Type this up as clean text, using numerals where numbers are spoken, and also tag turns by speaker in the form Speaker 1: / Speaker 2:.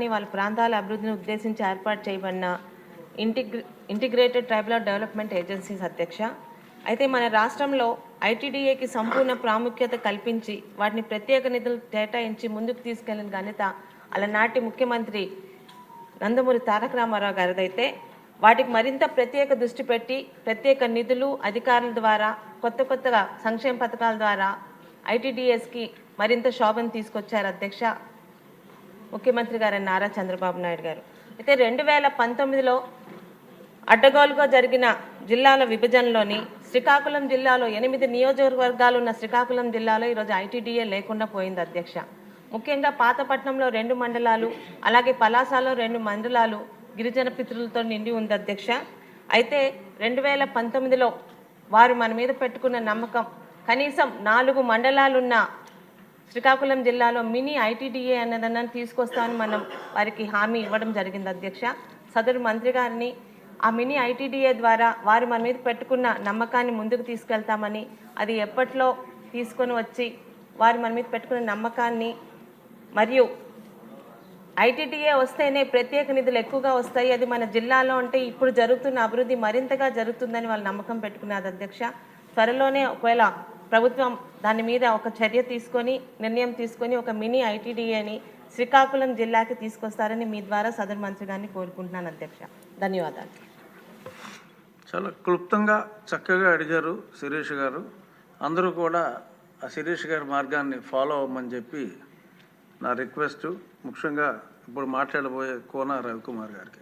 Speaker 1: వాళ్ళ ప్రాంతాల అభివృద్ధిని ఉద్దేశించి ఏర్పాటు చేయబడిన ఇంటిగ్రేటెడ్ ట్రైబల్ డెవలప్మెంట్ ఏజెన్సీస్ అధ్యక్ష. అయితే మన రాష్ట్రంలో ఐటీడీఏకి సంపూర్ణ ప్రాముఖ్యత కల్పించి వాటిని ప్రత్యేక నిధులు కేటాయించి ముందుకు తీసుకెళ్లిన ఘనత అలనాటి ముఖ్యమంత్రి నందమూరి తారక రామారావు గారిదైతే వాటికి మరింత ప్రత్యేక దృష్టి పెట్టి ప్రత్యేక నిధులు అధికారుల ద్వారా కొత్తగా సంక్షేమ పథకాల ద్వారా ఐటీడీఎస్కి మరింత శోభను తీసుకొచ్చారు అధ్యక్ష ముఖ్యమంత్రి గారు నారా చంద్రబాబు నాయుడు గారు. అయితే 2019లో అడ్డగోలుగా జరిగిన జిల్లాల విభజనలోని శ్రీకాకుళం జిల్లాలో 8 నియోజకవర్గాలు ఉన్న శ్రీకాకుళం జిల్లాలో ఈరోజు ఐటీడీఏ లేకుండా పోయింది అధ్యక్ష. ముఖ్యంగా పాతపట్నంలో 2 మండలాలు, అలాగే పలాసలో 2 మండలాలు గిరిజన పితృలతో నిండి ఉంది అధ్యక్ష. అయితే 2019లో వారు మన మీద పెట్టుకున్న నమ్మకం కనీసం 4 మండలాలున్న శ్రీకాకుళం జిల్లాలో మినీ ఐటీడీఏ అన్నదన్నా తీసుకొస్తామని మనం వారికి హామీ ఇవ్వడం జరిగింది అధ్యక్ష. సదరు మంత్రి గారిని ఆ మినీ ఐటీడీఏ ద్వారా వారు మన మీద పెట్టుకున్న నమ్మకాన్ని ముందుకు తీసుకెళ్తామని, అది ఎప్పట్లో తీసుకొని వచ్చి వారు మన మీద పెట్టుకున్న నమ్మకాన్ని మరియు ఐటీడీఏ వస్తేనే ప్రత్యేక నిధులు ఎక్కువగా వస్తాయి, అది మన జిల్లాలో అంటే ఇప్పుడు జరుగుతున్న అభివృద్ధి మరింతగా జరుగుతుందని వాళ్ళు నమ్మకం పెట్టుకున్నారు అధ్యక్ష. త్వరలోనే ఒకవేళ ప్రభుత్వం దాని మీద ఒక చర్య తీసుకొని నిర్ణయం తీసుకొని ఒక మినీ ఐటీడీఏని శ్రీకాకుళం జిల్లాకి తీసుకొస్తారని మీ ద్వారా సదరు మంత్రి గారిని కోరుకుంటున్నాను అధ్యక్ష. ధన్యవాదాలు.
Speaker 2: చాలా క్లుప్తంగా చక్కగా అడిగారు శిరీష్ గారు. అందరూ కూడా ఆ శిరీష్ గారి మార్గాన్ని ఫాలో అవ్వమని చెప్పి నా రిక్వెస్ట్. ముఖ్యంగా ఇప్పుడు మాట్లాడబోయే కోన రవికుమార్ గారికి.